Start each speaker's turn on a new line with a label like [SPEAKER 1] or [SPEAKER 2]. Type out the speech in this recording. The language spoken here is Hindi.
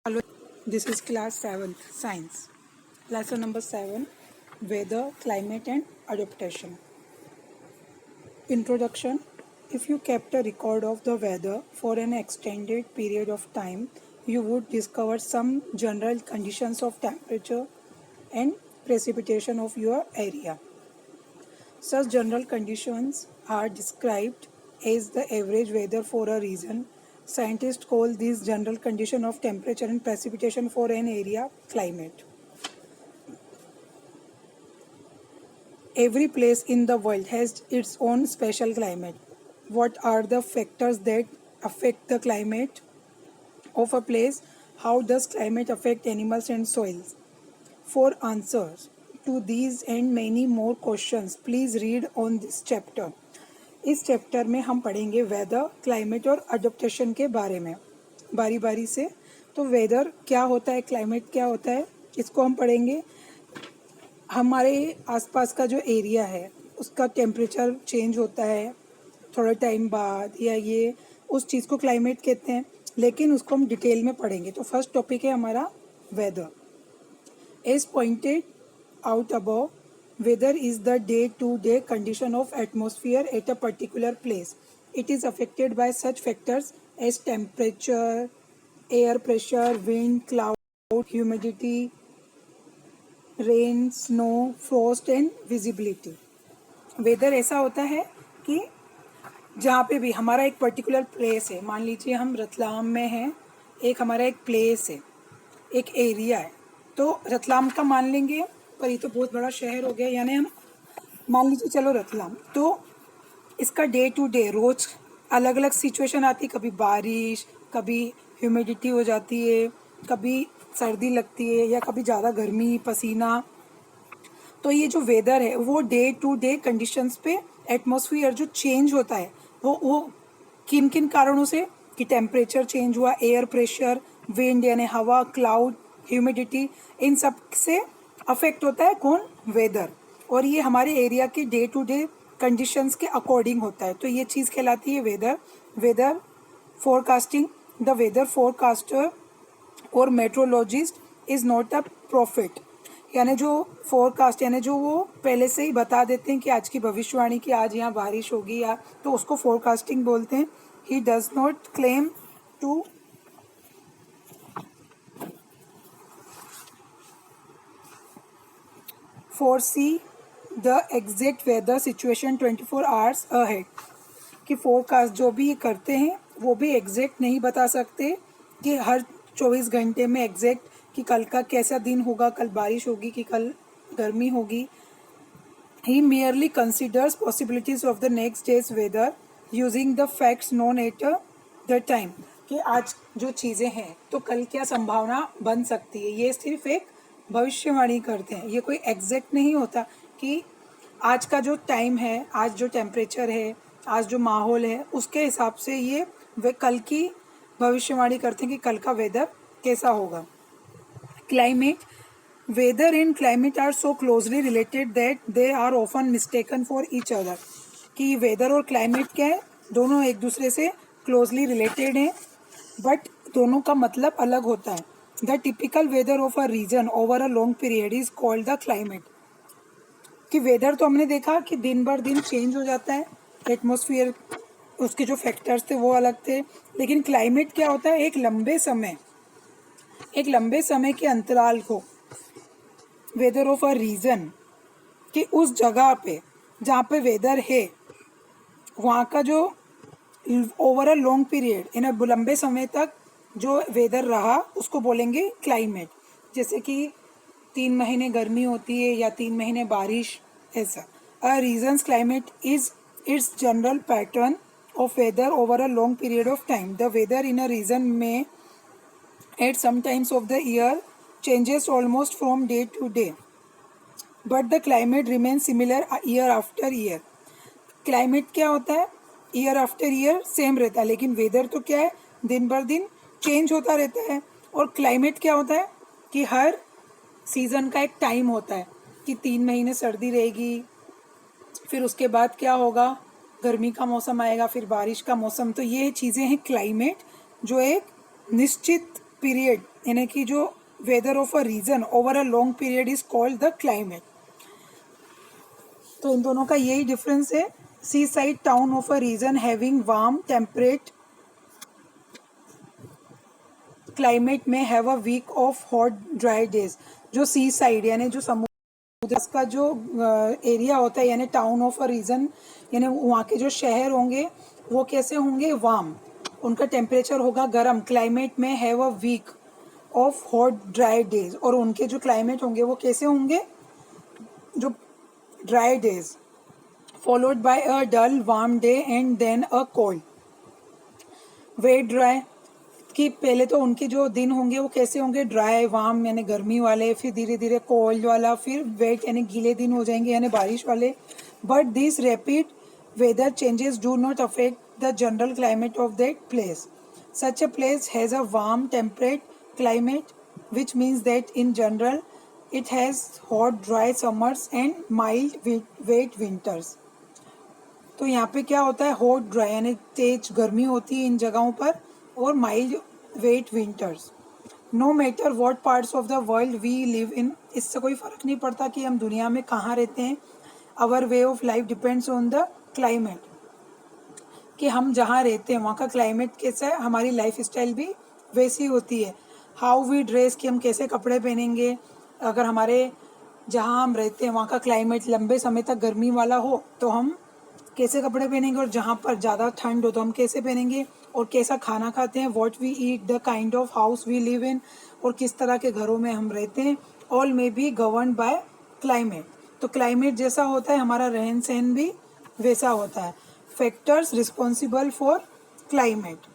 [SPEAKER 1] Hello, this is class 7th science. Lesson number 7, weather, climate and adaptation. Introduction. If you kept a record of the weather for an extended period of time, you would discover some general conditions of temperature and precipitation of your area. Such general conditions are described as the average weather for a region. Scientists call these general condition of temperature and precipitation for an area climate. Every place in the world has its own special climate. What are the factors that affect the climate of a place? How does climate affect animals and soils? For answers to these and many more questions, please read on this chapter. इस चैप्टर में हम पढ़ेंगे वेदर, क्लाइमेट और अडोप्टेशन के बारे में बारी बारी से। तो वेदर क्या होता है, क्लाइमेट क्या होता है, इसको हम पढ़ेंगे। हमारे आसपास का जो एरिया है उसका टेम्परेचर चेंज होता है थोड़ा टाइम बाद, या ये उस चीज़ को क्लाइमेट कहते हैं, लेकिन उसको हम डिटेल में पढ़ेंगे। तो फर्स्ट टॉपिक है हमारा weather. As pointed out above, weather is the day-to-day condition of atmosphere at a particular place. It is affected by such factors as temperature, air pressure, wind, cloud, humidity, rain, snow, frost and visibility. Weather ऐसा होता है कि जहाँ पे भी हमारा एक पर्टिकुलर प्लेस है, मान लीजिए हम रतलाम में हैं, एक हमारा एक प्लेस है, एक एरिया है, तो रतलाम का मान लेंगे, पर ये तो बहुत बड़ा शहर हो गया, यानी हम मान लीजिए चलो रतलाम। तो इसका डे टू डे रोज अलग अलग सिचुएशन आती है, कभी बारिश, कभी ह्यूमिडिटी हो जाती है, कभी सर्दी लगती है, या कभी ज़्यादा गर्मी, पसीना। तो ये जो वेदर है वो डे टू डे कंडीशंस पे एटमॉस्फेयर जो चेंज होता है वो किन किन कारणों से, कि टेम्परेचर चेंज हुआ, एयर प्रेशर, विंड यानी हवा, क्लाउड, ह्यूमिडिटी, इन सब से अफेक्ट होता है कौन, वेदर। और ये हमारे एरिया के डे टू डे कंडीशंस के अकॉर्डिंग होता है, तो ये चीज़ कहलाती है weather. Weather forecasting, the weather forecaster और meteorologist is not a profit, यानी जो फोरकास्ट यानी जो वो पहले से ही बता देते हैं कि आज की भविष्यवाणी की आज यहाँ बारिश होगी, या तो उसको फोरकास्टिंग बोलते हैं। He does not claim to foresee the exact weather situation 24 hours ahead, कि फोरकास्ट जो भी करते हैं वो भी एग्जैक्ट नहीं बता सकते कि हर 24 घंटे में एग्जैक्ट कि कल का कैसा दिन होगा, कल बारिश होगी कि कल गर्मी होगी। ही merely considers possibilities of the next day's weather using the facts known at the time, कि आज जो चीज़ें हैं तो कल क्या संभावना बन सकती है, ये सिर्फ एक भविष्यवाणी करते हैं। ये कोई एग्जैक्ट नहीं होता कि आज का जो टाइम है, आज जो टेम्परेचर है, आज जो माहौल है, उसके हिसाब से ये वे कल की भविष्यवाणी करते हैं कि कल का वेदर कैसा होगा। Climate, weather and climate are so closely related that they are often mistaken for each other, कि वेदर और क्लाइमेट क्या है, दोनों एक दूसरे से क्लोजली रिलेटेड हैं, बट दोनों का मतलब अलग होता है। The typical weather of a region over a long period is called the climate, कि वेदर तो हमने देखा कि दिन भर दिन चेंज हो जाता है, एटमॉस्फेयर उसके जो फैक्टर्स थे वो अलग थे, लेकिन क्लाइमेट क्या होता है, एक लंबे समय के अंतराल को, वेदर ऑफ अ रीजन, कि उस जगह पे जहाँ पे वेदर है वहाँ का जो over a long period in लंबे समय तक जो वेदर रहा उसको बोलेंगे क्लाइमेट। जैसे कि 3 महीने गर्मी होती है या 3 महीने बारिश, ऐसा। A region's climate is its general pattern of weather over a long period of time. The weather in a region में at some times of the year changes almost from day to day, but the climate remains similar year after year. Climate क्या होता है, ईयर आफ्टर ईयर सेम रहता है, लेकिन वेदर तो क्या है, दिन भर दिन चेंज होता रहता है। और क्लाइमेट क्या होता है कि हर सीज़न का एक टाइम होता है, कि 3 महीने सर्दी रहेगी, फिर उसके बाद क्या होगा, गर्मी का मौसम आएगा, फिर बारिश का मौसम। तो ये चीज़ें हैं क्लाइमेट, जो एक निश्चित पीरियड यानी कि जो weather of a region over a long period is called the climate. तो इन दोनों का यही डिफरेंस है। Sea side town of a region having warm temperate climate में have a week of hot dry days. जो सी साइड यानी जो समुद्र का जो एरिया होता है यानी टाउन ऑफ अ रीजन यानी वहाँ के जो शहर होंगे वो कैसे होंगे, वार्म, उनका टेम्परेचर होगा गर्म। क्लाइमेट में have a week of hot dry days, और उनके जो क्लाइमेट होंगे वो कैसे होंगे, जो dry days followed by a dull warm day and then a cold wet dry. कि पहले तो उनके जो दिन होंगे वो कैसे होंगे, ड्राई वार्म यानी गर्मी वाले, फिर धीरे धीरे कोल्ड वाला, फिर वेट यानी गीले दिन हो जाएंगे यानी बारिश वाले। But this rapid weather changes do not affect the general climate of that place. Such a place has a warm temperate climate which means that in general it has hot dry summers and mild wet winters। तो यहाँ पे क्या होता है, हॉट ड्राई यानी तेज गर्मी होती है इन जगहों पर, और mild wet winters. No matter what parts of the world we live in, इससे कोई फ़र्क नहीं पड़ता कि हम दुनिया में कहाँ रहते हैं। Our way of life depends on the climate, कि हम जहाँ रहते हैं वहाँ का क्लाइमेट कैसा है, हमारी लाइफ स्टाइल भी वैसी होती है। हाउ वी ड्रेस, कि हम कैसे कपड़े पहनेंगे। अगर हमारे जहाँ हम रहते हैं वहाँ का क्लाइमेट लंबे समय तक गर्मी वाला हो तो हम कैसे कपड़े पहनेंगे, और जहाँ पर ज़्यादा ठंड हो तो हम कैसे पहनेंगे, और कैसा खाना खाते हैं, what we eat, the kind of house we live in, और किस तरह के घरों में हम रहते हैं। All may be govern by climate. तो क्लाइमेट जैसा होता है हमारा रहन सहन भी वैसा होता है। Factors responsible for climate.